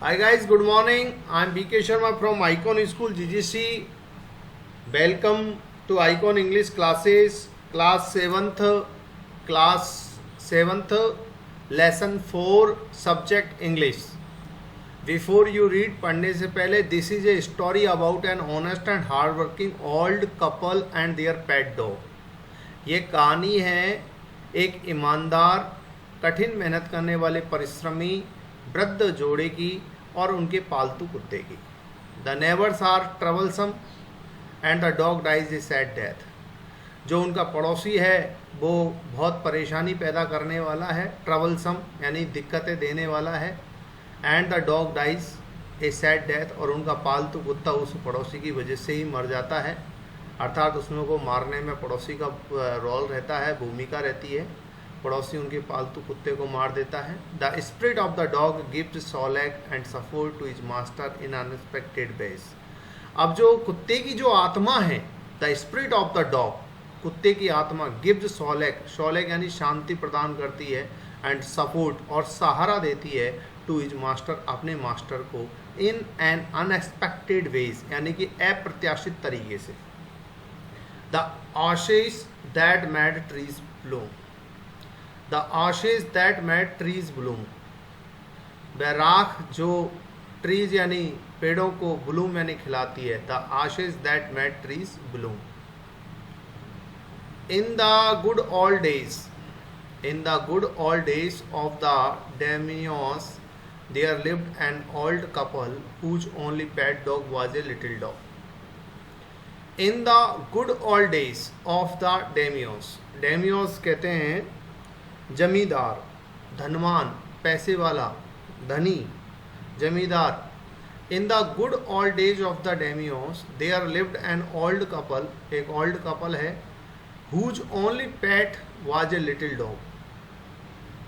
Hi guys, good morning. I am BK Sharma from Icon School GGC. Welcome to Icon English classes, class 7th, lesson 4, subject English. Before you read, पढ़ने से पहले, this is a story about an honest and hardworking old couple and their pet dog. ये कहानी है एक ईमानदार, कठिन मेहनत करने वाले परिश्रमी वृद्ध जोड़े की और उनके पालतू कुत्ते की. The neighbours are troublesome and the dog dies a sad death. जो उनका पड़ोसी है वो बहुत परेशानी पैदा करने वाला है. ट्रबलसम यानी दिक्कतें देने वाला है. And the dog dies a sad death, और उनका पालतू कुत्ता उस पड़ोसी की वजह से ही मर जाता है. अर्थात उसमें को मारने में पड़ोसी का रोल रहता है, भूमिका रहती है. पड़ोसी उनके पालतू कुत्ते को मार देता है. The spirit of the dog gives solace and support to his master in unexpected ways. अब जो कुत्ते की जो आत्मा है, the spirit of the dog, कुत्ते की आत्मा, गिव्स सॉलेक, सॉलेक यानी शांति प्रदान करती है, एंड सपोर्ट और सहारा देती है, टू हिज मास्टर, अपने मास्टर को, इन एन अनएक्सपेक्टेड वेज यानी कि अप्रत्याशित तरीके से. The ashes that made trees bloom. The ashes that made trees bloom. वह राख जो ट्रीज यानी पेड़ों को ब्लूम यानी खिलाती है. The ashes that made trees bloom. In the good old days, in the good old days of the Daimios, there lived an old couple whose only pet dog was a little dog. In the good old days of the Daimios, Daimios कहते हैं जमींदार, धनवान, पैसे वाला, धनी, जमींदार. In the good old days of the Daimios, there lived an old couple, एक old couple है, whose only pet was a little dog,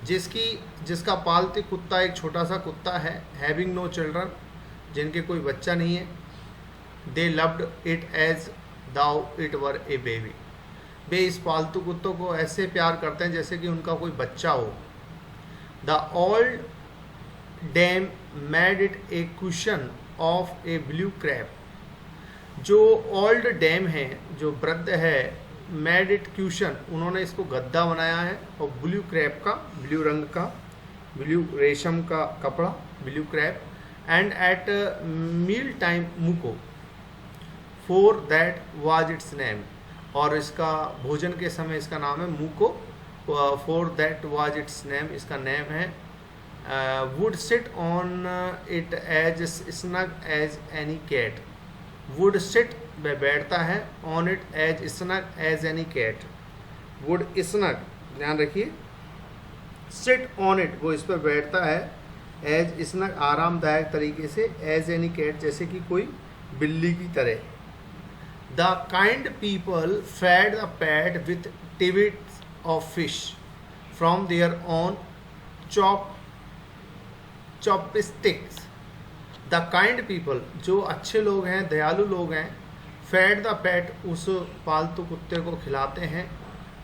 जिसका पालतू कुत्ता एक छोटा सा कुत्ता है. हैविंग नो चिल्ड्रन, जिनके कोई बच्चा नहीं है. They loved it as though it were a baby. वे इस पालतू कुत्तों को ऐसे प्यार करते हैं जैसे कि उनका कोई बच्चा हो. The old dam made it A cushion of A blue crab. जो ओल्ड डैम है, जो वृद्ध है, मेड इट क्यूशन, उन्होंने इसको गद्दा बनाया है, और ब्लू क्रैब का, ब्लू रंग का, ब्लू रेशम का कपड़ा, blue crab. And at meal time Muko, for that was its name, और इसका भोजन के समय इसका नाम है Muko. For that was its name, इसका नेम है. Would sit on it as snug as any cat. Would sit, वह बैठता है, on it as snug as any cat. Would snug, ध्यान रखिए, सिट ऑन इट, वो इस पर बैठता है, एज स्नग आरामदायक तरीके से, एज एनी कैट जैसे कि कोई बिल्ली की तरह. The kind people fed the pet with tidbits of fish from their own chopsticks. The kind people, जो अच्छे लोग हैं, दयालु लोग हैं, फेड द पैट, उस पालतू कुत्ते को खिलाते हैं,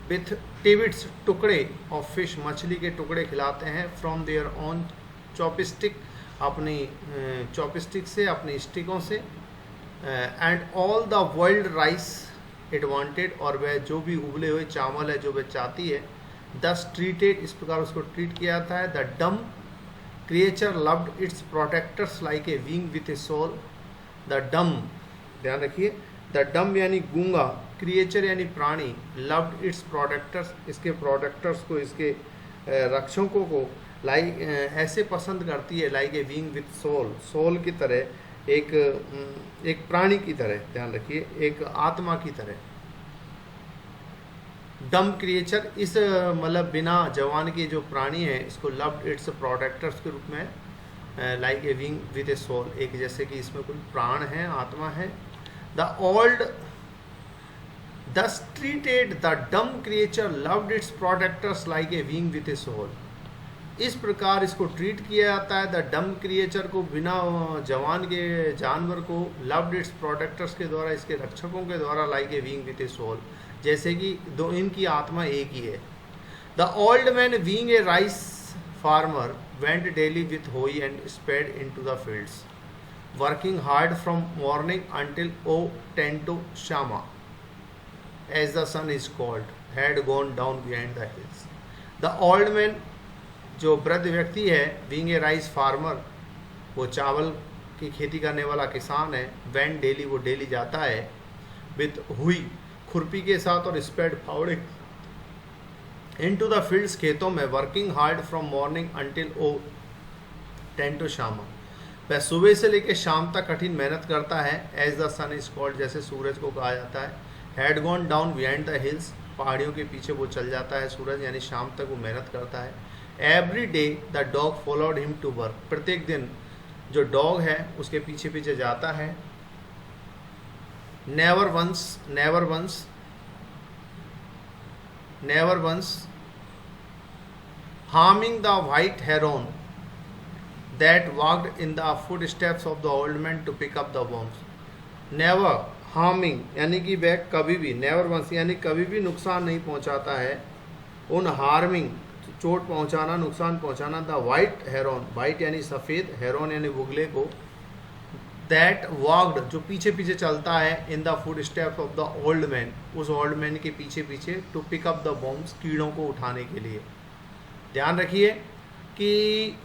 विथ टिबिट्स, टुकड़े, ऑफ फिश, मछली के टुकड़े खिलाते हैं, फ्रॉम देयर ओन चॉपस्टिक, अपनी चॉपस्टिक से, अपनी स्टिकों से. And all the boiled rice it wanted, और वह जो भी उबले हुए चावल है जो वह चाहती है. दस ट्रीटेड, इस प्रकार उसको ट्रीट किया जाता है. The dumb creature loved its protectors like a wing with a soul. The dumb, ध्यान रखिए, द डम यानी गूंगा, क्रिएचर यानी प्राणी, लव्ड इट्स प्रोटेक्टर्स, इसके प्रोटेक्टर्स को, इसके रक्षकों को, लाइक ऐसे पसंद करती है, like a wing with soul, soul की तरह, एक प्राणी की तरह, ध्यान रखिए, एक आत्मा की तरह. डम क्रिएचर, इस मतलब बिना जवान के जो प्राणी है, इसको लव्ड इट्स प्रोटेक्टर्स के रूप में, like a wing with a soul, एक जैसे कि इसमें कोई प्राण है, आत्मा है. The old thus treated the dumb creature loved its protectors like a wing with a soul. इस प्रकार इसको ट्रीट किया जाता है, द डम क्रिएचर को, बिना जवान के जानवर को, लव्ड इट्स प्रोटेक्टर्स के द्वारा, इसके रक्षकों के द्वारा, like a wing with a soul, जैसे कि दो इनकी आत्मा एक ही है. The old man being a rice farmer went daily with hoe and spade into the fields, working hard from morning until 10 to Shama, as the sun is called, had gone down behind the hills. The old man, जो वृद्ध व्यक्ति है, being a rice farmer, वो चावल की खेती करने वाला किसान है, went daily, वो डेली जाता है, with हुई खुरपी के साथ और स्पेड फावड़े into the fields, खेतों में, working hard from morning until 10 to शामा, वह सुबह से लेकर शाम तक कठिन मेहनत करता है, as the sun is called, जैसे सूरज को कहा जाता है, had gone down behind the hills, पहाड़ियों के पीछे वो चल जाता है सूरज, यानी शाम तक वो मेहनत करता है. Every day the dog followed him to work, प्रत्येक दिन जो डॉग है उसके पीछे पीछे जाता है. Never once harming the white heron that walked in the footsteps of the old man to pick up the worms. Never harming यानी कि वह कभी भी, never once यानी कभी भी नुकसान नहीं पहुंचाता है. उन harming चोट पहुंचाना, नुकसान पहुंचाना. द वाइट हेरोन, वाइट यानी सफ़ेद, हेरोन यानी बुगले को, दैट वॉक्ड जो पीछे पीछे चलता है, in the footsteps of the old man, उस ओल्ड मैन के पीछे पीछे, to pick up the bombs, कीड़ों को उठाने के लिए. ध्यान रखिए कि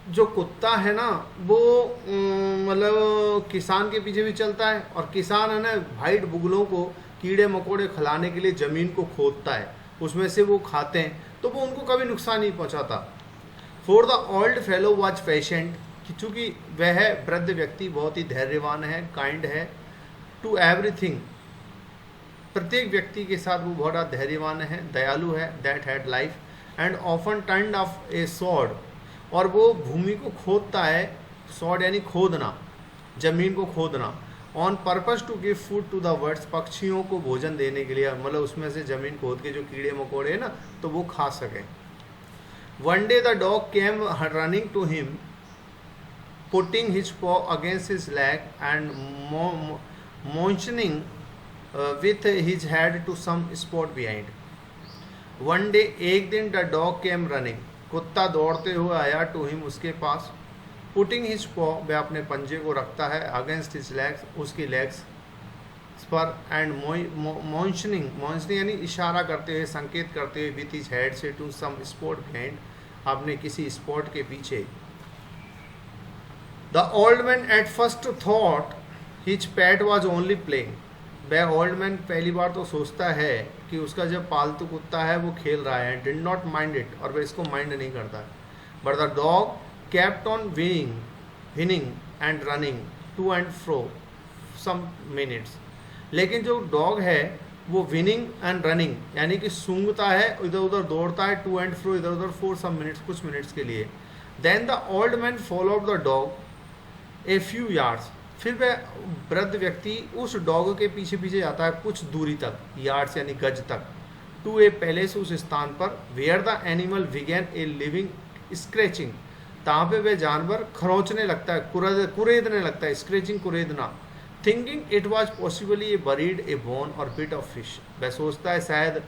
जो कुत्ता है ना वो मतलब किसान के पीछे भी चलता है, और किसान है ना वाइट बुगलों को कीड़े मकोड़े खिलाने के लिए ज़मीन को खोदता है, उसमें से वो खाते हैं, तो वो उनको कभी नुकसान नहीं पहुंचाता. For the old fellow was patient, चूँकि वह वृद्ध व्यक्ति बहुत ही धैर्यवान है, काइंड है, टू एवरीथिंग, प्रत्येक व्यक्ति के साथ वो बहुत धैर्यवान है, दयालु है. That had life and often turned of A sword, और वो भूमि को खोदता है, सॉर्ड यानी खोदना, जमीन को खोदना, on purpose to give food to the birds, पक्षियों को भोजन देने के लिए, मतलब उसमें से ज़मीन खोद के जो कीड़े मकोड़े हैं ना तो वो खा सकें. One day the dog came running to him, putting his paw against his leg and motioning with his head to some spot behind. One day, एक दिन, द डॉग केम रनिंग, कुत्ता दौड़ते हुए आया, टू हिम, उसके पास, putting his पॉ, वह अपने पंजे को रखता है, अगेंस्ट हिज लेग्स, उसकी लेग्स पर, एंड मोशनिंग यानी इशारा करते हुए, संकेत करते हुए, विथ हिज हेड से, टू सम स्पॉट बिहाइंड, अपने किसी स्पॉट के पीछे. The old man at first thought his pet was only playing, वह ओल्ड मैन पहली बार तो सोचता है कि उसका जब पालतू कुत्ता है वो खेल रहा है, डिड नॉट माइंड इट, और वह इसको माइंड नहीं करता. But the dog kept on winning and running to and fro some minutes. लेकिन जो डॉग है वो विनिंग एंड रनिंग यानी कि सूंघता है, इधर उधर दौड़ता है, टू एंड फ्रो, इधर उधर, फॉर सम मिनट्स, कुछ मिनट्स के लिए. Then the old man followed the dog a few yards, फिर वह वृद्ध व्यक्ति उस डॉग के पीछे पीछे जाता है कुछ दूरी तक, यार्ड्स यानी गज तक, टू ए पैलेस, उस स्थान पर, where the animal began a living scratching, तहाँ पे वह जानवर खरोंचने लगता है, कुरेदने लगता है, स्क्रैचिंग, कुरेदना. Thinking it was possibly a buried a bone or bit of fish, वह सोचता है शायद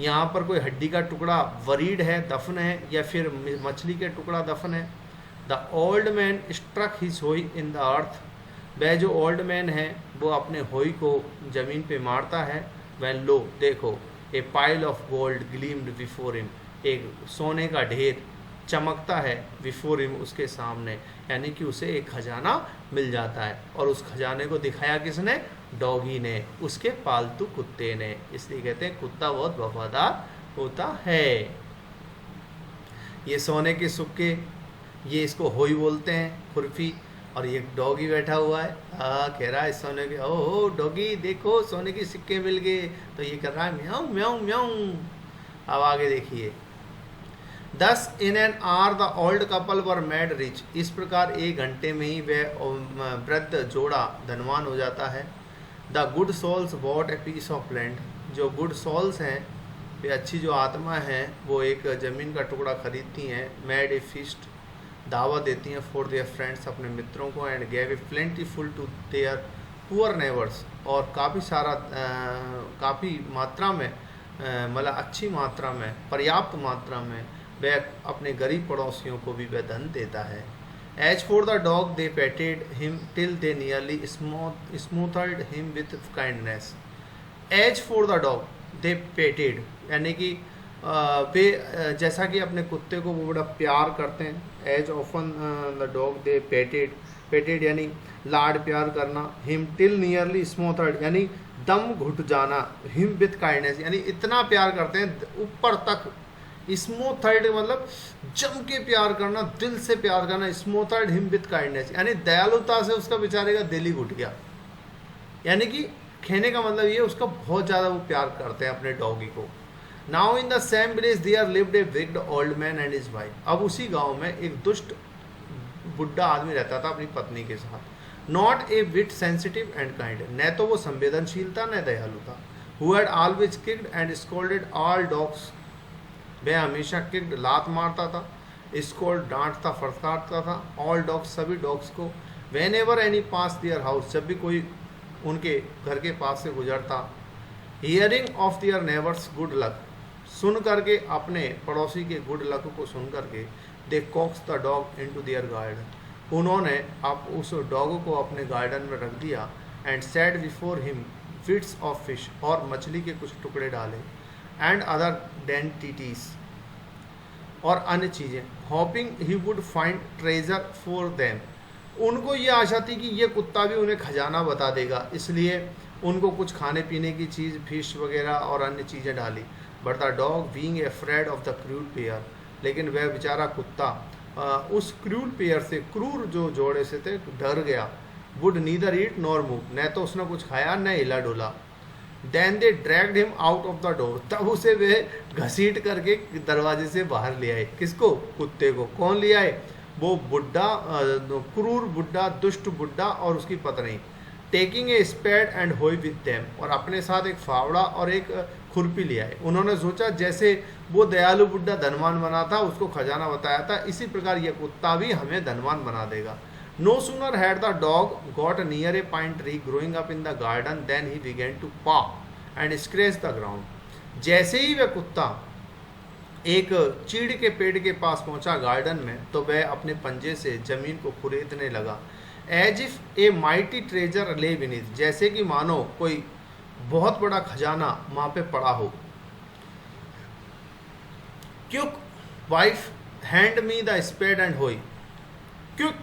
यहाँ पर कोई हड्डी का टुकड़ा वरीड है, दफन है, या फिर मछली के टुकड़ा दफन है. The old man struck his hoe in the earth, वह जो ओल्ड मैन है वो अपने होई को जमीन पे मारता है. वह लो देखो, ए pile of gold gleamed before him, एक सोने का ढेर चमकता है, बिफोर हिम, उसके सामने, यानी कि उसे एक खजाना मिल जाता है. और उस खजाने को दिखाया किसने? डॉगी ने, उसके पालतू कुत्ते ने. इसलिए कहते हैं कुत्ता बहुत वफादार होता है. ये सोने के सिक्के, ये इसको होई बोलते हैं, खुरपी, और ये डॉगी बैठा हुआ है, कह रहा है सोने के, ओ डॉगी देखो सोने के सिक्के मिल गए, तो ये कर रहा है म्याऊं म्याऊं म्याऊं. अब आगे देखिए. Thus in an hour the old couple were made rich, इस प्रकार एक घंटे में ही वह वृद्ध जोड़ा धनवान हो जाता है. The good souls bought a piece of land, जो good souls हैं, वे अच्छी जो आत्मा हैं, वो एक ज़मीन का टुकड़ा खरीदती हैं. Made a feast, दावत देती हैं, for their friends, अपने मित्रों को, and gave a plentiful to their poor neighbors, और काफ़ी मात्रा में, मतलब अच्छी मात्रा में, पर्याप्त मात्रा में वह अपने गरीब पड़ोसियों को भी वह धन देता है। As for the dog they petted him till they nearly smothered him with kindness. As for the dog they petted, यानी कि वे जैसा कि अपने कुत्ते को वो बड़ा प्यार करते हैं। As often the dog they petted यानी लाड प्यार करना। हिम टिल नियरली स्मूथर्ड यानी दम घुट जाना। हिम विथ काइंडनेस यानी इतना प्यार करते हैं ऊपर तक। स्मूथर्ड मतलब जम के प्यार करना, दिल से प्यार करना। स्मूथर्ड हिम विथ काइंडनेस यानी दयालुता से उसका बेचारे का दिल ही घुट गया। यानी कि कहने का मतलब ये उसका बहुत ज़्यादा वो प्यार करते हैं अपने डॉगी को। Now in the same village there lived a wicked old man and his wife. अब उसी गांव में एक दुष्ट बुढ़ा आदमी रहता था अपनी पत्नी के साथ। Not a whit sensitive and kind, न तो वो संवेदनशील था न दयालु था। Who had always kicked and scolded all dogs, वह हमेशा किक्ड लात मारता था, स्कोल्ड डांटता फटकारता था, ऑल डॉग्स सभी डॉग्स को। Whenever any pass their house, जब भी कोई उनके घर के पास से गुजरता। Hearing of their neighbours good luck, सुन करके अपने पड़ोसी के गुड लक को सुन करके they coax the dog into their garden, उन्होंने अब उस डॉग को अपने गार्डन में रख दिया। And set before him fits of fish, और मछली के कुछ टुकड़े डाले। एंड अदर डेंटिटीज, और अन्य चीज़ें। Hopping he would find treasure for them, उनको ये आशा थी कि ये कुत्ता भी उन्हें खजाना बता देगा, इसलिए उनको कुछ खाने पीने की चीज़, फिश वगैरह और अन्य चीज़ें डाली। But the dog being afraid of the क्रूर पेयर, लेकिन वह बेचारा कुत्ता उस क्रूर पेयर से, क्रूर जो जोड़े से थे, डर गया। Would neither eat nor move, न तो उसने कुछ खाया न हिला डोला। Then they dragged him out of the door, तब उसे वे घसीट करके दरवाजे से बाहर ले आए। किसको? कुत्ते को। कौन ले आए? वो बुढ़ा, क्रूर बुढ़ा, दुष्ट बुढ़ा और उसकी पत्नी। टेकिंग ए स्पेड एंड होई विद देम, और अपने साथ एक फावड़ा और एक खुरपी ले आए। उन्होंने सोचा जैसे वो दयालु बुढ़ा धनवान बना था, उसको खजाना बताया था, इसी प्रकार ये कुत्ता भी हमें धनवान बना देगा। No sooner had the dog got near a pine tree growing up in the garden then he began to paw and scratch the ground. जैसे ही वह कुत्ता एक चीड़ के पेड़ के पास पहुंचा गार्डन में, तो वह अपने पंजे से जमीन को खुरेदने लगा। As if a mighty treasure lay beneath, जैसे कि मानो कोई बहुत बड़ा खजाना वहां पे पड़ा हो। Quick wife hand me the spade and hoe, quick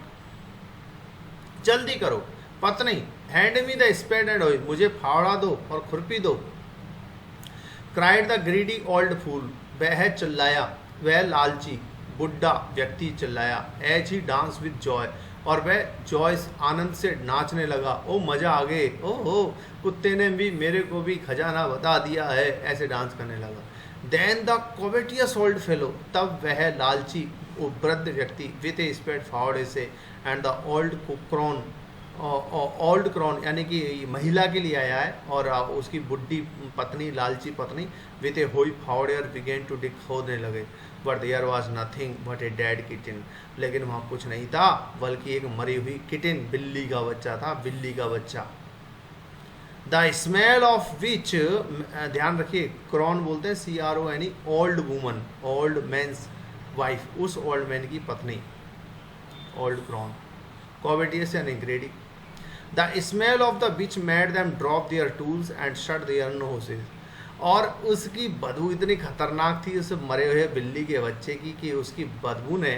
जल्दी करो पत्नी, hand me the spade and hoe, मुझे फावड़ा दो और खुरपी दो। Cried the greedy old fool, वह चिल्लाया, वह लालची बुढ़ा व्यक्ति चिल्लाया। As he danced with joy, और वह जॉय आनंद से नाचने लगा। ओ मज़ा आ गए, ओ हो कुत्ते ने भी मेरे को भी खजाना बता दिया है, ऐसे डांस करने लगा। देन द कोवेटियस ओल्ड फेलो, तब वह लालची वृद्ध व्यक्ति विथ ए स्पेड फावड़े से, and the old crone, old crone यानी कि महिला के लिए आया है, और उसकी बुढ़ी पत्नी, लालची पत्नी विथ ए होई फावड़े और बिगेन टू डिग, खोदने लगे। But there was nothing but a dead kitten, लेकिन वहाँ कुछ नहीं था बल्कि एक मरी हुई किटन, बिल्ली का बच्चा था, बिल्ली का बच्चा। द स्मेल ऑफ विच, ध्यान रखिए क्रॉन बोलते हैं CRON, old woman, old man's wife, उस ओल्ड मैन की पत्नी, ओल्ड क्रॉन। कोवेटियस यानी greedy. The smell of the witch made them drop their tools and shut their noses, और उसकी बदबू इतनी खतरनाक थी उस मरे हुए बिल्ली के बच्चे की कि उसकी बदबू ने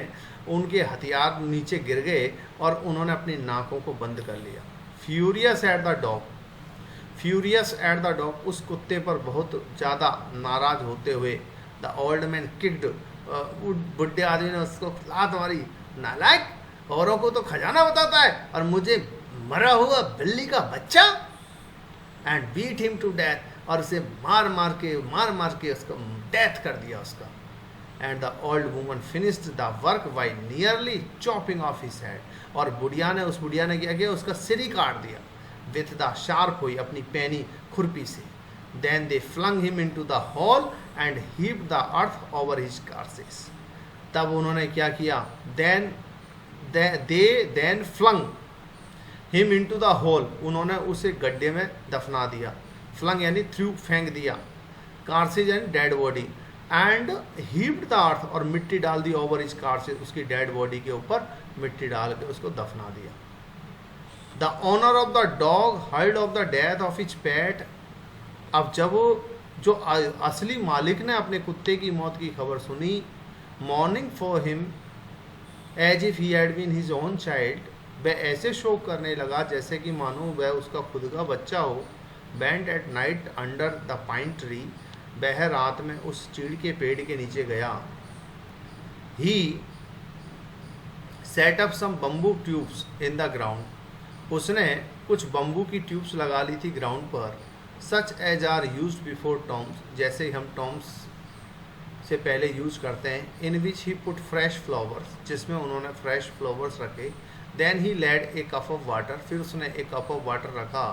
उनके हथियार नीचे गिर गए और उन्होंने अपनी नाकों को बंद कर लिया। Furious at the dog, furious at the dog, उस कुत्ते पर बहुत ज़्यादा नाराज होते हुए, द ओल्ड मैन किक्ड, बुढ़े आदमी ने उसको लात मारी। नालायक, औरों को तो खजाना बताता है और मुझे मरा हुआ बिल्ली का बच्चा। And beat him to death, और उसे मार मार के उसको डेथ कर दिया उसका। And the old woman finished the work by nearly chopping of his head, और उस बुढ़िया ने क्या किया, उसका सिर ही काट दिया। विथ द शार्प हुई, अपनी पैनी खुरपी से। Then they flung him into the hole and heap the earth over his carcass, तब उन्होंने क्या किया, then flung him into the hole, उन्होंने उसे गड्ढे में दफना दिया। फ्लंग यानी थ्रू, फेंक दिया। Carcass and dead body, and heaped the earth, और मिट्टी डाल दी ओवर हिज कार से, उसकी डेड बॉडी के ऊपर मिट्टी डाल के उसको दफना दिया। The owner of the dog heard of the death of his pet. अब जब जो असली मालिक ने अपने कुत्ते की मौत की खबर सुनी, mourning for him as if he had been his own child, वह ऐसे शोक करने लगा जैसे कि मानो वह उसका खुद का बच्चा हो। Bent at night under the pine tree, वह रात में उस चीड़ के पेड़ के नीचे गया। He set up some bamboo tubes in the ground, उसने कुछ बम्बू की ट्यूब्स लगा ली थी ग्राउंड पर। Such as are use before tombs, जैसे हम टॉम्स से पहले यूज करते हैं। In which he put fresh flowers, जिसमें उन्होंने फ्रेश फ्लावर्स रखे। Then he laid a cup of water, फिर उसने एक कप ऑफ वाटर रखा।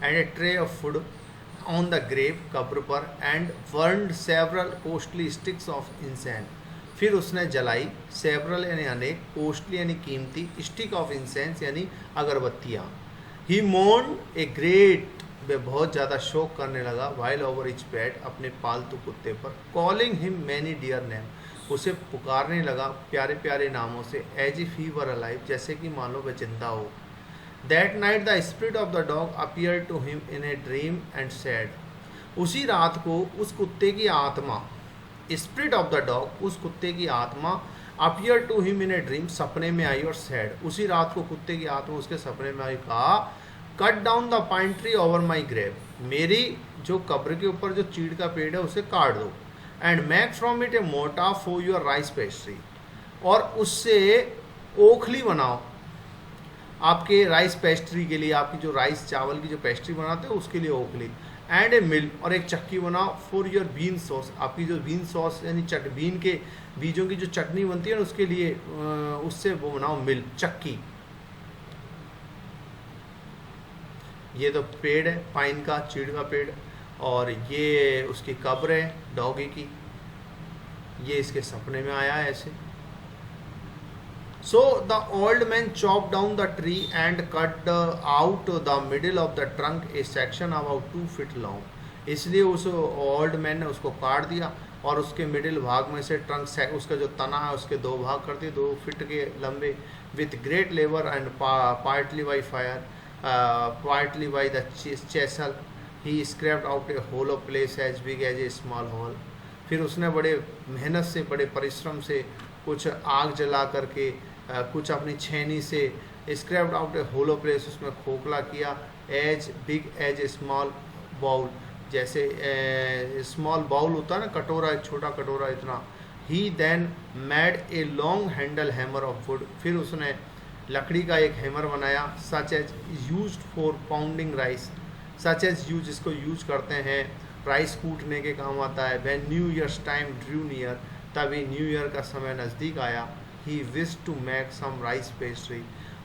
And a tray of food on the grave, कब्र पर। And burned several costly sticks of incense, फिर उसने जलाई सेवरल यानी अनेक, कोस्टली यानी कीमती, स्टिक ऑफ इंसेंस यानी अगरबत्तियाँ। ही मोर्न्ड ए ग्रेट, वे बहुत ज़्यादा शोक करने लगा। वाइल ओवर इच पेट, अपने पालतू कुत्ते पर। Calling him many dear name, उसे पुकारने लगा प्यारे प्यारे नामों से। As if he were alive, जैसे कि मान लो वह जिंदा हो। That night the spirit of the dog appear to him in a dream and said, उसी रात को उस कुत्ते की आत्मा, स्पिरिट ऑफ द डॉग, उस कुत्ते की आत्मा, appear to him in a dream, सपने में आई और सैड, उसी रात को कुत्ते की आत्मा उसके सपने में आई। कहा, cut down the pine tree over my grave, मेरी जो कब्र के ऊपर जो चीड़ का पेड़ है उसे काट दो। एंड मेक फ्रॉम इट ए मोटा फॉर योर राइस पेस्ट्री, और उससे ओखली बनाओ आपके राइस पेस्ट्री के लिए, आपकी जो राइस चावल की जो पेस्ट्री बनाते हैं उसके लिए ओखली। एंड ए मिल, और एक चक्की बनाओ फॉर योर बीन सॉस, आपकी जो बीन सॉस यानी बीन के बीजों की जो चटनी बनती है ना उसके लिए उससे वो बनाओ मिल, चक्की। ये तो पेड़ है पाइन का, चीड़ का पेड़, और ये उसकी कब्र है डॉगी की। ये इसके सपने में आया है ऐसे। So the old man chop down the tree and cut out the middle of the trunk A section about 2 feet long, इसलिए उस ओल्ड मैन ने उसको काट दिया और उसके मिडिल भाग में से ट्रंक उसका जो तना है उसके 2 भाग कर दिए, 2 फीट के लंबे। With great labour and partly by fire, partly by the chisel, he scraped out a hollow place as big as a small hole। फिर उसने बड़े मेहनत से, बड़े परिश्रम से कुछ आग जला करके कुछ अपनी छेनी से scraped out a hollow place, उसमें खोखला किया। As big as a small bowl, जैसे स्मॉल बाउल होता है ना, कटोरा, एक छोटा कटोरा इतना। He then made a long handle hammer of wood, फिर उसने लकड़ी का एक हैमर बनाया। Such as used for pounding rice, such as use, जिसको यूज करते हैं राइस कूटने के काम आता है। When new year's time drew near, तभी न्यू ईयर का समय नज़दीक आया। He wish to make some rice pastry,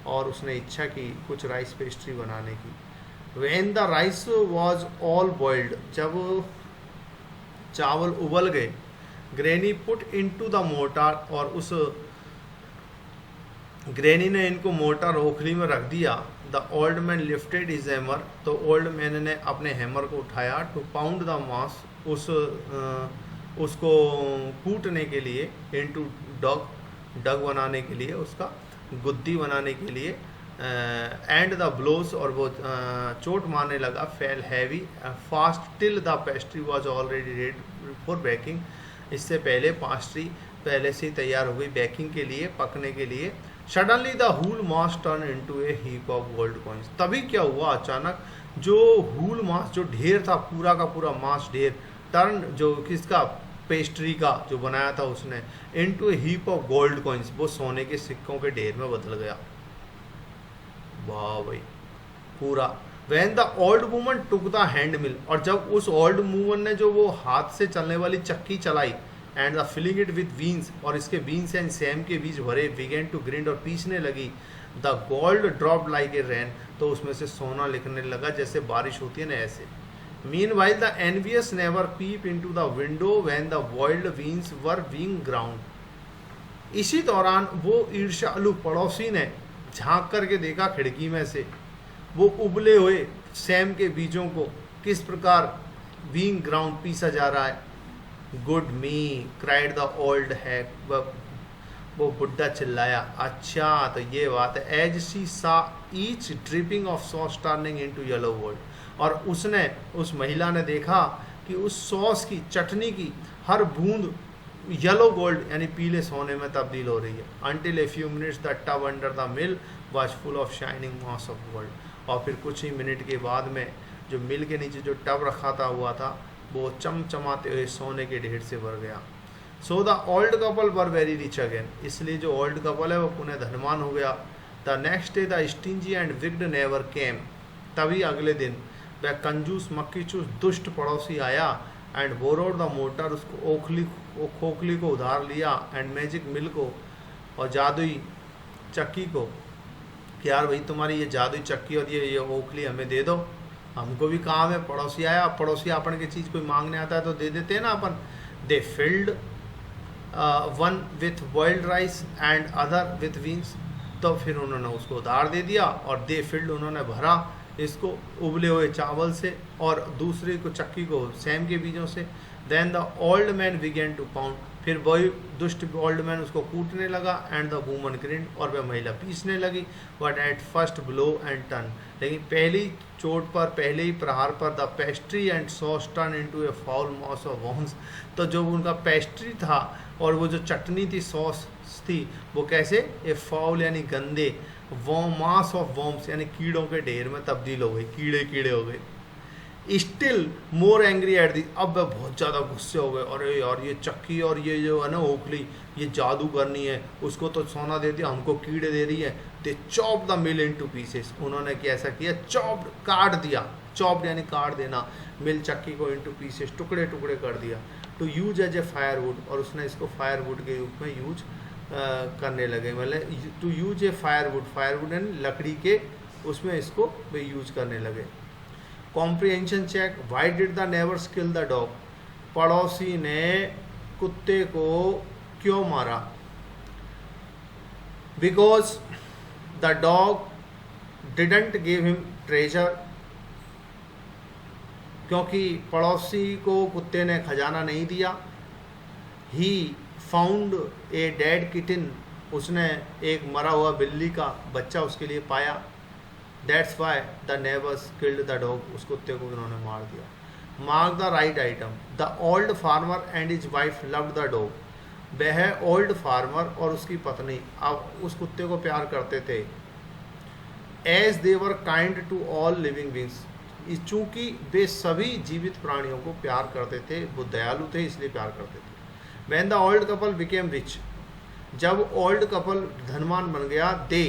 और उसने इच्छा की कुछ राइस पेस्ट्री बनाने की। When the rice was all boiled, जब चावल उबल गए। Granny put into the mortar, और उस ग्रैनी ने इनको मोर्टार ओखली में रख दिया। The old man lifted his hammer, तो ओल्ड मैन ने अपने हैमर को उठाया। टू पाउंड द मास, उसको कूटने के लिए। इनटू डग बनाने के लिए, उसका गुद्दी बनाने के लिए। एंड द ब्लोज, और वो चोट मारने लगा। Fail heavy fast till the pastry was already ready for baking, इससे पहले पेस्ट्री पहले से ही तैयार हो गई बेकिंग के लिए, पकने के लिए। Suddenly the whole mass turn into a heap of gold coins, तभी क्या हुआ, अचानक जो हूल मास, जो ढेर था, पूरा का पूरा मास ढेर, टर्न जो किसका, पेस्ट्री का जो बनाया था उसने, into a heap of gold coins, वो सोने के सिक्कों के ढेर में बदल गया। वाह भाई पूरा। When the old woman took the hand mill, और जब उस ओल्ड वुमन ने जो वो हाथ से चलने वाली चक्की चलाई। And the filling it with beans, और इसके बीन्स एंड सेम के बीज भरे। बिगेन टू ग्रिंड, और पीसने लगी। The gold drop like a rain, तो उसमें से सोना लिखने लगा जैसे बारिश होती है ना ऐसे। Meanwhile the envious never peep into the window when the boiled beans were being ground, इसी दौरान वो ईर्ष्यालु पड़ोसी ने झांक करके देखा खिड़की में से, वो उबले हुए सेम के बीजों को किस प्रकार बीइंग ग्राउंड, पीसा जा रहा है। Good me cried the old hack, वो बुड्ढा चिल्लाया। अच्छा तो ये बात है। एज शी सा each dripping of sauce turning into yellow gold, और उसने, उस महिला ने देखा कि उस सॉस की, चटनी की हर बूंद येलो गोल्ड यानी पीले सोने में तब्दील हो रही है। Until a few minutes the tub under the mill was full of shining mass of gold, और फिर कुछ ही मिनट के बाद में जो मिल के नीचे जो टब रखा था हुआ था वो चमचमाते हुए सोने के ढेर से भर गया। So the old couple were very rich again, इसलिए जो ओल्ड कपल है वो पुनः धनवान हो गया। The next day the stingy and विग्ड never came, तभी अगले दिन वह कंजूस मक्खी चूस दुष्ट पड़ोसी आया। एंड बोरोड द मोटर, उसको खोखली को उधार लिया। एंड मैजिक मिल को, और जादुई चक्की को, कि यार भाई तुम्हारी ये जादुई चक्की और ये ओखली हमें दे दो, हमको भी काम है। पड़ोसी आया, पड़ोसी अपन की चीज़ कोई मांगने आता है तो दे देते हैं ना अपन। They filled one with boiled rice and other with beans, तो फिर उन्होंने उसको उधार दे दिया, और दे फिल्ड उन्होंने भरा इसको उबले हुए चावल से, और दूसरे को चक्की को सेम के बीजों से। Then the old man began to pound, फिर वही दुष्ट ओल्ड मैन उसको कूटने लगा। एंड द वूमन ग्रिंड, और वह महिला पीसने लगी। But at first blow and turn, लेकिन पहली चोट पर, पहले ही प्रहार पर, the pastry and sauce turn into a foul moss of worms, तो जो उनका पेस्ट्री था और वो जो चटनी थी, सॉस थी, वो कैसे ए फाउल यानी गंदे, मास ऑफ वॉर्म्स यानी कीड़ों के ढेर में तब्दील हो गई, कीड़े कीड़े हो गए। Still more angry at the, अब वह बहुत ज़्यादा गुस्से हो गए। अरे यार ये चक्की और ये जो है ना ओखली, ये जादू करनी है, उसको तो सोना दे दिया, हमको कीड़े दे रही है। They chop the mill into pieces, उन्होंने कैसा किया, चॉप्ड, काट दिया। चॉप्ड यानी काट देना, मिल चक्की को इनटू पीसेस, टुकड़े टुकड़े कर दिया। To use as a firewood, और उसने इसको फायरवुड के रूप में यूज करने लगे। मतलब to use a firewood, firewood यानी लकड़ी के उसमें इसको वे यूज करने लगे। Comprehension check, why did the neighbours kill the dog, पड़ोसी ने कुत्ते को क्यों मारा। Because the dog didn't give him treasure, क्योंकि पड़ोसी को कुत्ते ने खजाना नहीं दिया। He found a dead kitten, उसने एक मरा हुआ बिल्ली का बच्चा उसके लिए पाया। That's why the neighbours killed the dog, उस कुत्ते को उन्होंने मार दिया। Mark the right item, the old farmer and his wife loved the dog, वह ओल्ड फार्मर और उसकी पत्नी अब उस कुत्ते को प्यार करते थे। As they were kind to all living beings, चूँकि वे सभी जीवित प्राणियों को प्यार करते थे, वो दयालु थे इसलिए प्यार करते थे। When the old couple became rich, जब ओल्ड कपल धनवान बन गया, दे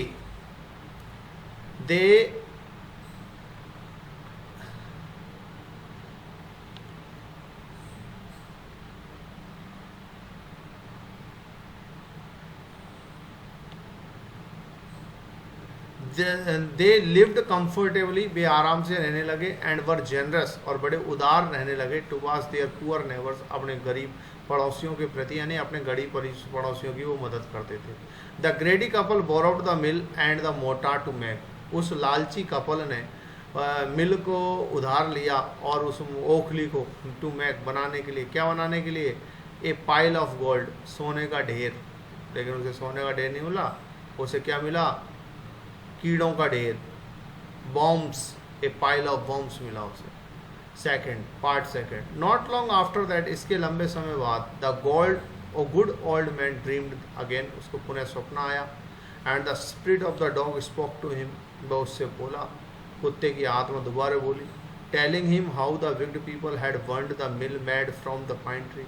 लिव्ड कंफर्टेबली, वे आराम से रहने लगे। एंड वर जेनरस, और बड़े उदार रहने लगे। टुवार्ड्स देयर पुअर नेबर्स, अपने गरीब पड़ोसियों के प्रति, यानी अपने गरीब पड़ोसियों की वो मदद करते थे। The greedy couple borrowed the mill and the mortar to make, उस लालची कपल ने मिल को उधार लिया और उस ओखली को टू मेक बनाने के लिए, क्या बनाने के लिए, ए पाइल ऑफ गोल्ड, सोने का ढेर। लेकिन उसे सोने का ढेर नहीं मिला, उसे क्या मिला, कीड़ों का ढेर, bombs, a pile of bombs मिला उसे। Part second, not long after that, इसके लंबे समय बाद, the good old man dreamed again, उसको पुनः स्वप्न आया। And the spirit of the dog spoke to him, वह उससे बोला, कुत्ते की आत्मा दोबारा बोली, telling him how the wicked people had burned the mill made from the pine tree,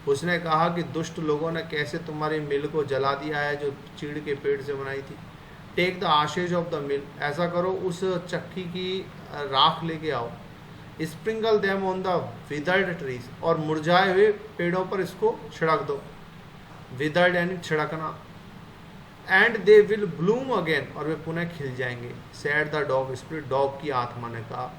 उसने कहा कि दुष्ट लोगों ने कैसे तुम्हारी मिल को जला दिया है जो चीड़ के पेड़ से बनाई थी। Take the ashes of the mill, ऐसा करो उस चक्की की राख लेके आओ। Sprinkle them on the withered trees, और मुरझाए हुए पेड़ों पर इसको छिड़क दो। विदर्ड यानी छिड़कना। And they will bloom again, और वे पुनः खिल जाएंगे। Said the dog spirit, dog की आत्मा ने कहा।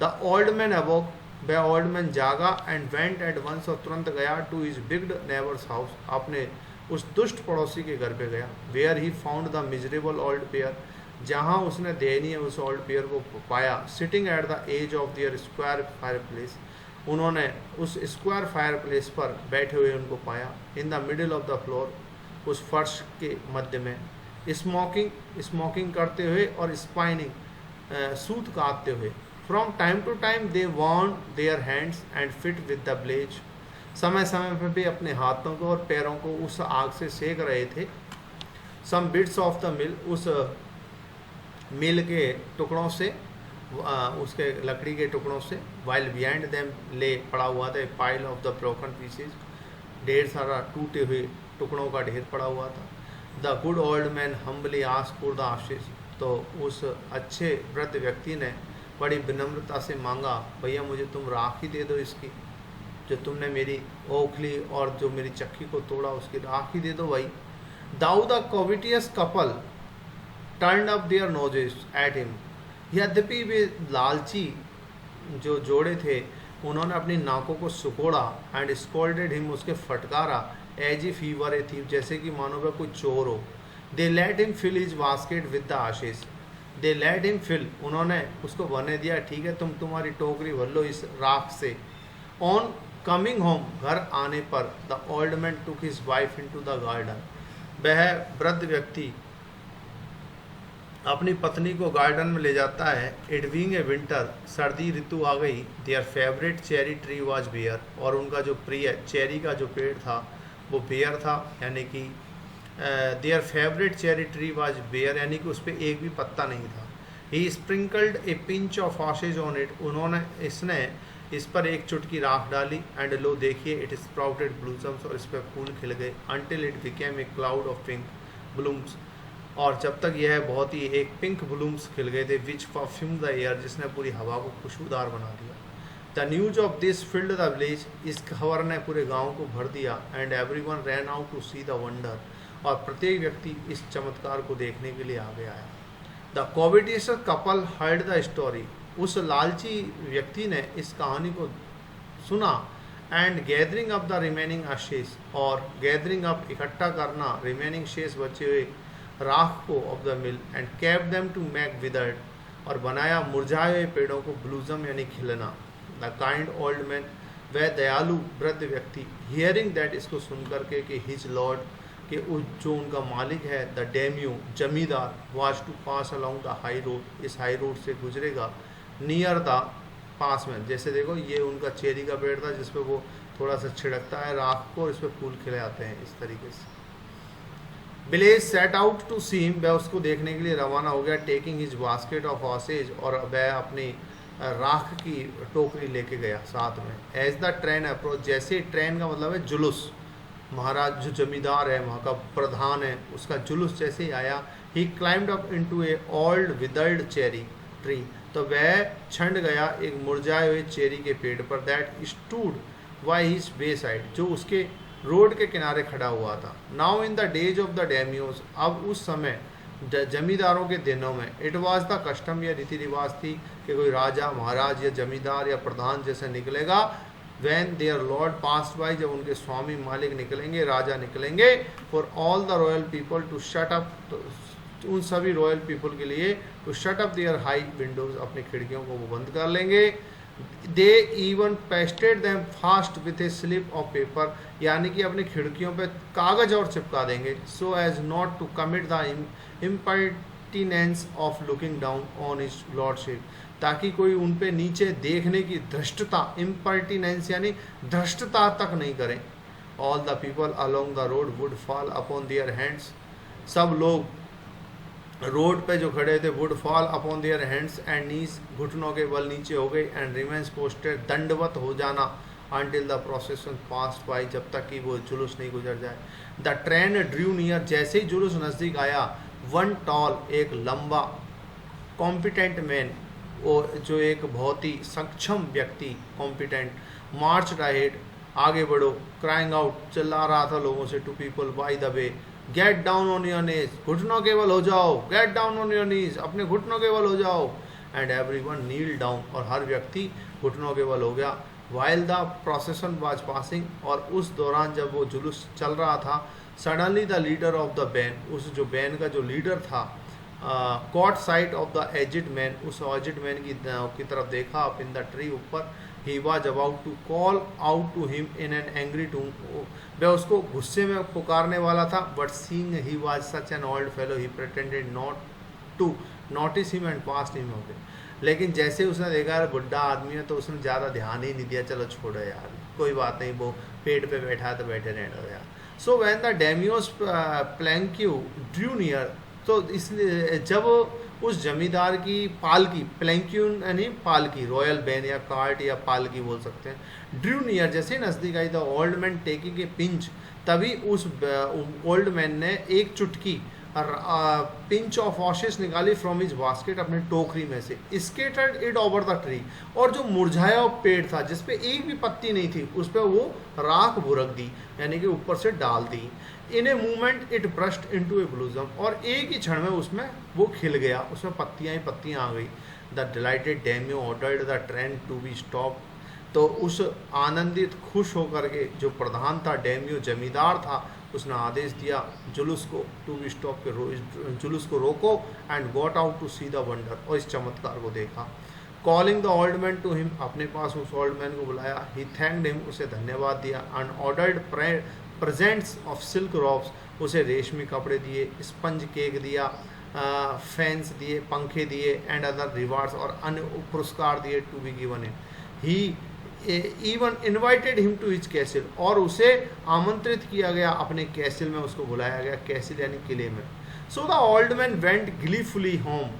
द ओल्ड मैन अवोक, वह ओल्ड मैन जागा। एंड वेंट एट वंस, और तुरंत गया। To his wicked neighbours house, अपने उस दुष्ट पड़ोसी के घर पे गया। Where he found the miserable old pair, जहाँ उसने दयनीय उस ओल्ड पेयर को पाया। Sitting at the as of their square fireplace, उन्होंने उस स्क्वायर फायर प्लेस पर बैठे हुए उनको पाया। In the middle of the floor, उस फर्श के मध्य में, स्मोकिंग करते हुए और स्पाइनिंग सूत काटते हुए। From time to time they warn their hands and fit with the blaze, समय समय पर भी अपने हाथों को और पैरों को उस आग से सेक रहे थे। सम बिट्स ऑफ द मिल, उस मिल के टुकड़ों से, उसके लकड़ी के टुकड़ों से। वाइल बिहाइंड देम ले पड़ा हुआ था pile of the broken pieces, ढेर सारा टूटे हुए टुकड़ों का ढेर पड़ा हुआ था। The good old man humbly asked for the ashes, तो उस अच्छे वृद्ध व्यक्ति ने बड़ी विनम्रता से मांगा, भैया मुझे तुम राख ही दे दो इसकी, जो तुमने मेरी ओखली और जो मेरी चक्की को तोड़ा उसकी राख ही दे दो भाई। Though the covetous couple turn up their noses at him, यद्यपि वे लालची जो जोड़े थे उन्होंने अपनी नाकों को सुकोड़ा। एंड स्कोल्डेड हिम, उसके फटकारा। As if he were a thief, जैसे कि मानो वह कोई चोर हो। They let him fill his basket with the ashes, they let him fill, उन्होंने उसको बने दिया, ठीक है तुम तुम्हारी टोकरी भर लो इस राख से। ऑन कमिंग होम, घर आने पर, the old man took his wife into the garden, वह वृद्ध व्यक्ति अपनी पत्नी को गार्डन में ले जाता है। इट बीइंग ए विंटर, सर्दी ऋतु आ गई। Their favourite cherry tree was bare, और उनका जो प्रिय चेरी का जो पेड़ था वो बेयर था, यानी कि their favourite cherry tree was bare, यानी कि उस पर एक भी पत्ता नहीं था। He sprinkled a pinch of ashes on it, इसने इस पर एक चुटकी राख डाली। एंड लो देखिए, इट स्प्राउटेड ब्लूसम्स, और इस पर फूल खिल गए। Until it became a cloud of pink blooms, और जब तक यह बहुत ही एक पिंक ब्लूम्स खिल गए थे, विच परफ्यूम द एयर, जिसने पूरी हवा को खुशबूदार बना दिया। The news of this filled the village, इस खबर ने पूरे गांव को भर दिया। And everyone ran out to see the wonder, और प्रत्येक व्यक्ति इस चमत्कार को देखने के लिए आगे आया। The covetous couple heard the story, उस लालची व्यक्ति ने इस कहानी को सुना। And gathering up the remaining ashes, और गैदरिंग अप इकट्ठा करना रिमेनिंग शेष बचे हुए राख को of the mill. And kept them to make withered, और बनाया मुरझाए हुए पेड़ों को ब्लूजम यानी खिलना। द काइंड ओल्ड मैन, वह दयालु वृद्ध व्यक्ति, हियरिंग दैट, इसको सुन करके कि हिज लॉर्ड, कि जो उनका मालिक है, द डेम्यू जमींदार, was to pass along the high road, इस हाई रोड से गुजरेगा। नियर द, पास में, जैसे देखो ये उनका चेरी का पेड़ था जिस पे वो थोड़ा सा छिड़कता है राख को और इस पर फूल खिले आते हैं इस तरीके से। Village set out to see him, वह उसको देखने के लिए रवाना हो गया। Taking his basket of ashes, और वह अपनी राख की टोकरी लेके गया साथ में। एज द ट्रेन अप्रोच, जैसे ट्रेन का मतलब है जुलूस, महाराज जो जमींदार है वहाँ का प्रधान है उसका जुलूस जैसे ही आया। ही क्लाइम्ड अप इनटू ए ओल्ड विदर्ड चेरी ट्री, तो वह छंड गया एक मुरझाए हुए चेरी के पेड़ पर। That stood by his way side, जो उसके रोड के किनारे खड़ा हुआ था। Now in the days of the daimyos, अब उस समय जमींदारों के दिनों में, इट वाज द कस्टम, यह रीति रिवाज थी कि कोई राजा महाराज या जमींदार या प्रधान जैसे निकलेगा। When their lord pass by, जब उनके स्वामी मालिक निकलेंगे, राजा निकलेंगे, for all the royal people to shut up, उन सभी रॉयल पीपल के लिए to shut up their high windows, अपनी खिड़कियों को वो बंद कर लेंगे। They even pasted them fast with a slip of paper, यानी कि अपनी खिड़कियों पे कागज और चिपका देंगे। So as not to commit the impertinence of looking down on his lordship, ताकि कोई उन पे नीचे देखने की धृष्टता, इम्पर्टिनेंस यानी धृष्टता तक नहीं करें। All the people along the road would fall upon their hands, सब लोग रोड पे जो खड़े थे would fall upon their hands and knees, घुटनों के बल नीचे हो गए। एंड रिमेन्स पोस्टेड, दंडवत हो जाना। अनटिल द प्रोसेसन पास्ट बाई, जब तक कि वो जुलूस नहीं गुजर जाए। द ट्रेन ड्रू नियर, जैसे ही जुलूस नज़दीक आया, वन टॉल, एक लंबा, कॉम्पिटेंट मैन, वो जो एक बहुत ही सक्षम व्यक्ति, कॉम्पिटेंट, मार्च अहेड, आगे बढ़ो, क्राइंग आउट, चिल्ला रहा था लोगों से, to people by the way, get down on your knees, घुटनों के बल हो जाओ, get down on your knees, अपने घुटनों के बल हो जाओ। एंड एवरीवन नील डाउन, और हर व्यक्ति घुटनों के बल हो गया। While the procession was passing, और उस दौरान जब वो जुलूस चल रहा था, suddenly the leader of the van, उस जो बैन का जो लीडर था, caught sight of the aged man, उस एजिड मैन की तरफ देखा अप इन द ट्री, ऊपर। He was about to call out to him in an angry tone, वह उसको गुस्से में पुकारने वाला था, but seeing he was such an old fellow he pretended not to notice him and passed him away. लेकिन जैसे उसने देखा यार बुढ़ा आदमी है तो उसने ज़्यादा ध्यान ही नहीं दिया, चलो छोड़ो यार कोई बात नहीं, वो पेड़ पे बैठा है तो बैठे रहने दो यार। So when the daimyo's palanquin drew near, तो इसलिए जब उस जमींदार की पालकी, प्लैंक्यून यानी पालकी, रॉयल बैन या कार्ट या पालकी बोल सकते हैं, ड्रू नियर जैसे नज़दीक आई, the old man taking a pinch, तभी उस ओल्ड मैन ने एक चुटकी पिंच ऑफ ऑशेस निकाली फ्रॉम हिज बास्केट, अपनी टोकरी में से, scattered it over the tree, और जो मुरझाया पेड़ था जिसपे एक भी पत्ती नहीं थी उस पर वो राख भुरक दी, यानी कि ऊपर से डाल दी। इन a movement it burst into ए ब्लूजम, और एक ही क्षण में उसमें वो खिल गया, उसमें पत्तियां ही पत्तियां आ गई। The delighted daimyo ordered the train to be stop, तो उस आनंदित खुश होकर के जो प्रधान था, डेमियो जमींदार था, उसने आदेश दिया जुलूस को टू बी स्टॉप के, जुलूस को रोको, and got out to see the wonder, और इस चमत्कार को देखा। Calling the old man to him, अपने पास उस ओल्ड मैन को बुलाया, ही थैंक्ड हिम, उसे धन्यवाद दिया, and ordered presents of silk robes, उसे रेशमी कपड़े दिए, स्पंज केक दिया, फैंस दिए, पंखे दिए, एंड अदर रिवार्ड्स, और अन्य पुरस्कार दिए to be given him. He even invited him to his castle, और उसे आमंत्रित किया गया अपने कैसिल में, उसको बुलाया गया, कैसिल यानी किले में। So the old man went gleefully home,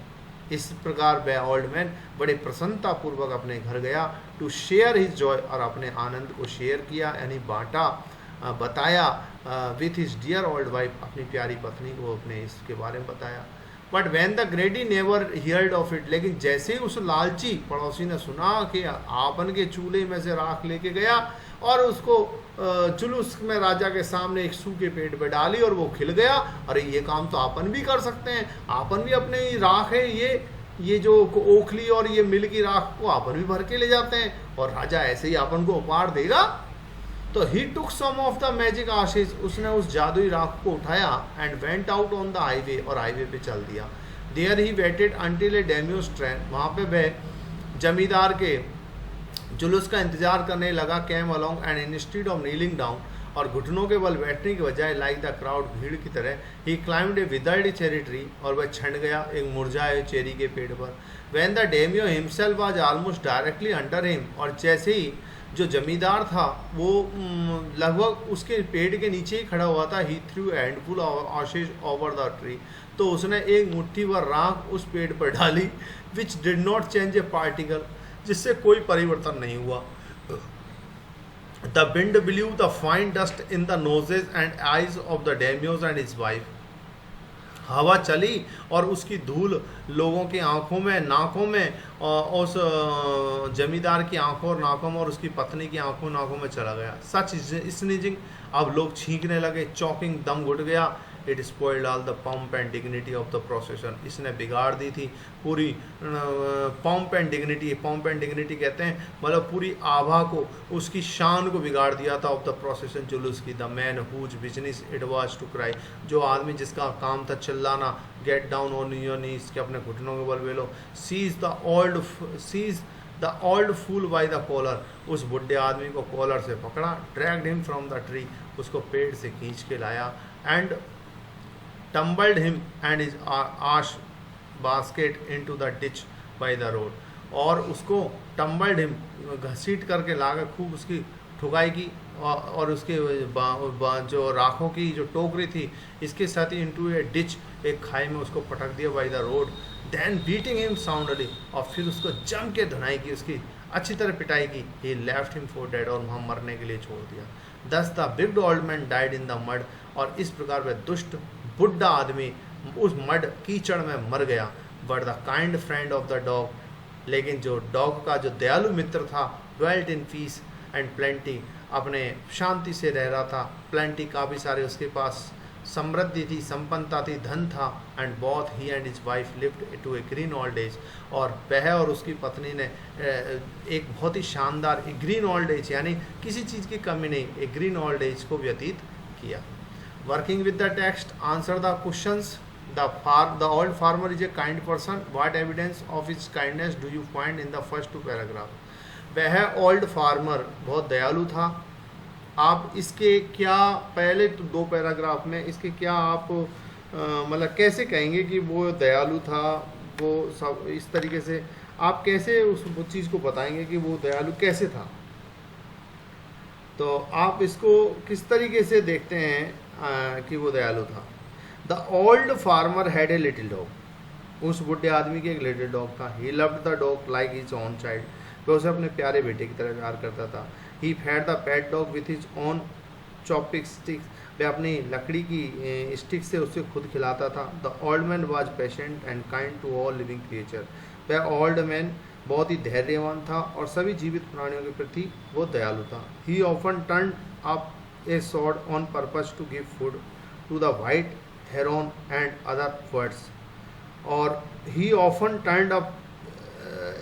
इस प्रकार वह ओल्ड मैन बड़े प्रसन्नता पूर्वक अपने घर गया, टू शेयर हिज जॉय, और अपने आनंद को शेयर किया यानी बांटा, बताया, with his dear old wife, अपनी प्यारी पत्नी को अपने इसके बारे में बताया। But when the greedy neighbour heard of it, लेकिन जैसे ही उस लालची पड़ोसी ने सुना कि आपन के चूल्हे में से राख लेके गया और उसको जुलूस में राजा के सामने एक सूखे पेड़ पे डाली और वो खिल गया, अरे ये काम तो आपन भी कर सकते हैं, आपन भी अपने राख है ये जो ओखली और ये मिल की राख को आपन भी भर के ले जाते हैं, और राजा ऐसे ही आपन को उपहार देगा। तो he took some of the magic ashes, उसने उस जादुई राख को उठाया, and went out on the highway, और हाईवे पे चल दिया। There he waited until a daimyo's train, वहाँ पे वह जमींदार के जुलूस का इंतजार करने लगा। Came along and instead of kneeling down, और घुटनों के बल बैठने की बजाय लाइक द क्राउड, भीड़ की तरह, ही क्लाइम्ड ए विदर्ड चेरी ट्री, और वह छंट गया एक मुरझाए चेरी के पेड़ पर। When the daimyo himself was almost directly under him, और जैसे ही जो जमींदार था वो लगभग उसके पेड़ के नीचे ही खड़ा हुआ था, he threw handful ashes over the tree, तो उसने एक मुट्ठी भर राख उस पेड़ पर डाली, which did not change a particle, जिससे कोई परिवर्तन नहीं हुआ। The wind blew the fine dust in the noses and eyes of the daimyos and his wife, हवा चली और उसकी धूल लोगों की आंखों में, नाकों में, और उस जमींदार की आंखों और नाकों में, और उसकी पत्नी की आंखों नाकों में चला गया। सच स्नीजिंग, अब लोग छींकने लगे, चौकिंग, दम घुट गया। It spoiled all the pomp and dignity of the procession, इसने बिगाड़ दी थी पूरी pomp and dignity, pomp and dignity कहते हैं मतलब पूरी आभा को, उसकी शान को बिगाड़ दिया था ऑफ द प्रोसेशन, जुलूस की। The man whose business it was to cry, जो आदमी जिसका काम था चिल्लाना, get down on your knees, के अपने घुटनों के बल fellow, seize the old fool by the collar, उस बुढ़े आदमी को कॉलर से पकड़ा, dragged him from the tree, उसको पेड़ से खींच के लाया, and tumbled him and his ash basket into the ditch by the road, और उसको टम्बल्ड हिम घसीट करके लाकर खूब उसकी ठुकाई की, और उसके जो राखों की जो टोकरी थी इसके साथ ही इनटू ए डिच, एक खाई में उसको पटक दिया by the road. Then beating him soundly, और फिर उसको जम के धुनाई की, उसकी अच्छी तरह पिटाई की। ही लेफ्ट हिम फॉर डेड, और वहाँ मरने के लिए छोड़ दिया। दस the big old man died in the mud, और इस प्रकार वह दुष्ट बुढ़ा आदमी उस मड कीचड़ में मर गया। But the kind friend of the dog, लेकिन जो डॉग का जो दयालु मित्र था, dwelt in peace and plenty, अपने शांति से रह रहा था। प्लेंटी, काफ़ी सारे उसके पास समृद्धि थी, संपन्नता थी, धन था। And both he and his wife lived to a green old age, और वह और उसकी पत्नी ने एक बहुत ही शानदार एक ग्रीन ओल्ड एज, यानी किसी चीज़ की कमी नहीं, एक ग्रीन ओल्ड एज को व्यतीत किया। Working with the text, answer the questions. The old farmer is a kind person. What evidence of his kindness do you find in the first two paragraphs? वह ओल्ड फार्मर बहुत दयालु था। आप इसके क्या पहले तो 2 पैराग्राफ में इसके क्या आप मतलब कैसे कहेंगे कि वो दयालु था, वो सब इस तरीके से आप कैसे उस चीज़ को बताएंगे कि वो दयालु कैसे था? तो आप इसको किस तरीके से देखते हैं कि वो दयालु था? The old farmer had a little dog. उस बुढ़े आदमी के एक लिटिल डॉग था। He loved the dog like his own child. वह उसे अपने प्यारे बेटे की तरह प्यार करता था। He fed the pet dog with his own chopping sticks. वह अपनी लकड़ी की स्टिक से उसे खुद खिलाता था। The old man was patient and kind to all living creature. वह ओल्ड मैन बहुत ही धैर्यवान था और सभी जीवित प्राणियों के प्रति वो दयालु था। He often turn up a sword on purpose to give food to the white heron and other birds. और he often turn up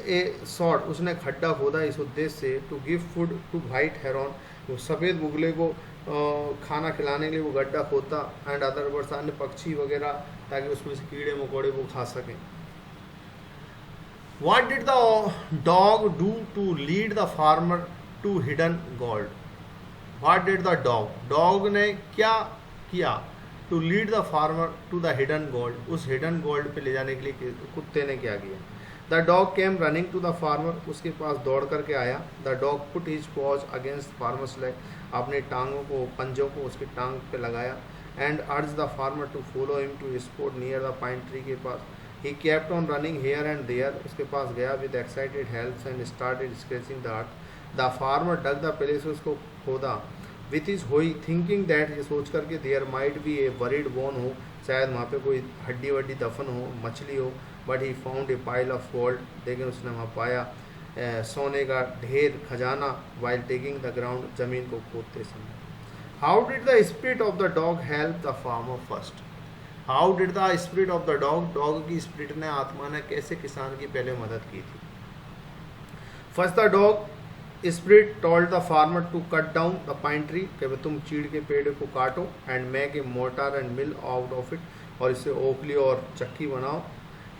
a sword, उसने खड्डा खोदा इस उद्देश्य से to give food to white heron, वो सफ़ेद बुगले को खाना खिलाने के लिए वो गड्ढा खोदता, एंड अदर बर्ड्स, अन्य पक्षी वगैरह, ताकि उसमें से कीड़े मकोड़े वो खा सकें। What did the dog do to lead the farmer to hidden gold? What did the dog? Dog ने क्या किया? To lead the farmer to the hidden gold. उस hidden gold पे ले जाने के लिए कुत्ते ने क्या किया? The dog came running to the farmer. उसके पास दौड़ करके आया। The dog put his paws against farmer's leg. अपने टांगों को, पंजों को उसकी टांग पे लगाया। And urged the farmer to follow him to a spot near the pine tree के पास। He kept on running here and there. उसके पास गया with excited helps and started scratching the earth. The farmer dug the place. उसको खोदा with his hoe, thinking that, ये सोच करके there might be a buried bone हो, शायद वहाँ पे कोई हड्डी वड्डी दफन हो, मछली हो। But he found a pile of gold. लेकिन उसने वहाँ पाया सोने का ढेर खजाना while digging the ground, जमीन को खोदते समय। How did the spirit of the dog help the farmer first? How did the spirit of the dog, dog की स्पिरिट ने, आत्मा ने कैसे किसान की पहले मदद की थी? First the dog spirit told the farmer to cut down the pine tree, कि तुम चीड़ के पेड़ को काटो, and make a mortar and mill out of it, और इससे ओखली और चक्की बनाओ।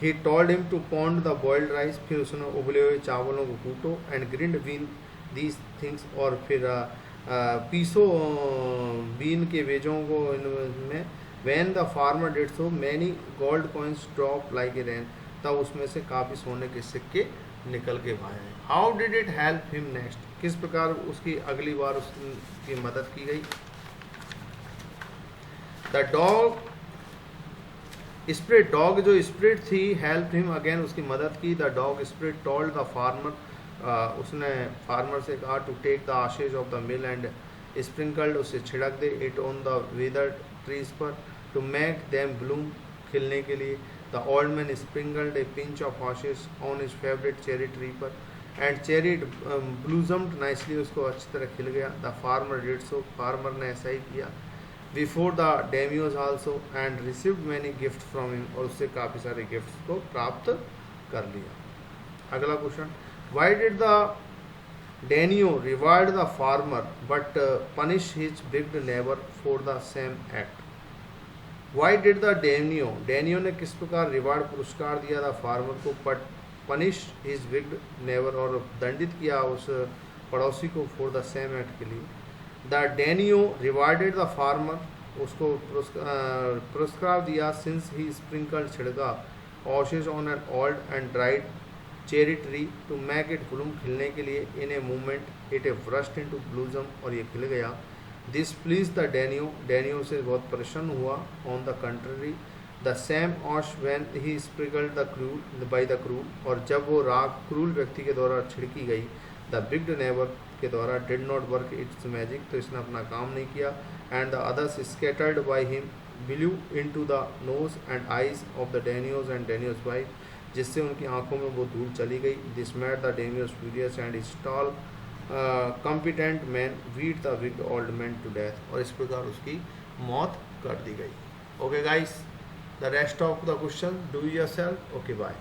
He told him to pound the boiled rice, फिर उसने उबले हुए चावलों को कूटो, and grind been these things, और फिर पीसो बीन के बीजों को इनमें। When the farmer did so, many gold coins dropped like a rain. तब उसमें से काफ़ी सोने के सिक्के निकल के आए। How did it help him next? किस प्रकार उसकी अगली बार उसकी मदद की गई? The dog spirit, dog जो spirit थी, helped him again, उसकी मदद की। The dog spirit told the farmer, उसने फार्मर से कहा to take the ashes of the mill and sprinkled, उसे छिड़क दे it on the withered trees पर, to make them bloom, खिलने के लिए। The old man sprinkled a pinch of ashes on his favorite cherry tree पर, and cherry blossomed nicely, उसको अच्छी तरह खिल गया। The farmer did so, farmer ने ऐसा ही किया। Before the daimios also, and received many gifts from him, और उससे काफ़ी सारे गिफ्ट्स को प्राप्त कर लिया। अगला question, Why did the daimyo reward the farmer but punish his big neighbor for the same act? Why did the daimyo, daimyo ने किस प्रकार रिवार्ड पुरस्कार दिया था फार्मर को, but punish his wicked neighbour, और दंडित किया उस पड़ोसी को फॉर द सेम एक्ट के लिए। The daimyo rewarded the farmer, उसको पुरस्कार दिया सिंस ही स्प्रिंकल, छिड़का ashes on an old and dried cherry tree to make it bloom, खिलने के लिए। In a movement it a burst into blossom, और ये खिल गया। This pleased the daimyo, daimyo से बहुत प्रसन्न हुआ। On the contrary the same ash when he sprinkled the cruel by the cruel, और जब वो राख क्रूल व्यक्ति के द्वारा छिड़की गई, द बिग नेबर के द्वारा, did not work its magic, तो इसने अपना काम नहीं किया। And the others scattered by him blew into the nose and eyes of the daimyo's and daimyo's wife, जिससे उनकी आंखों में वो धूल चली गई। This made the daimyo's furious and stall competent man beat the wicked old man to death, और इस प्रकार उसकी मौत कर दी गई। Okay guys, the rest of the question do yourself. Okay bye.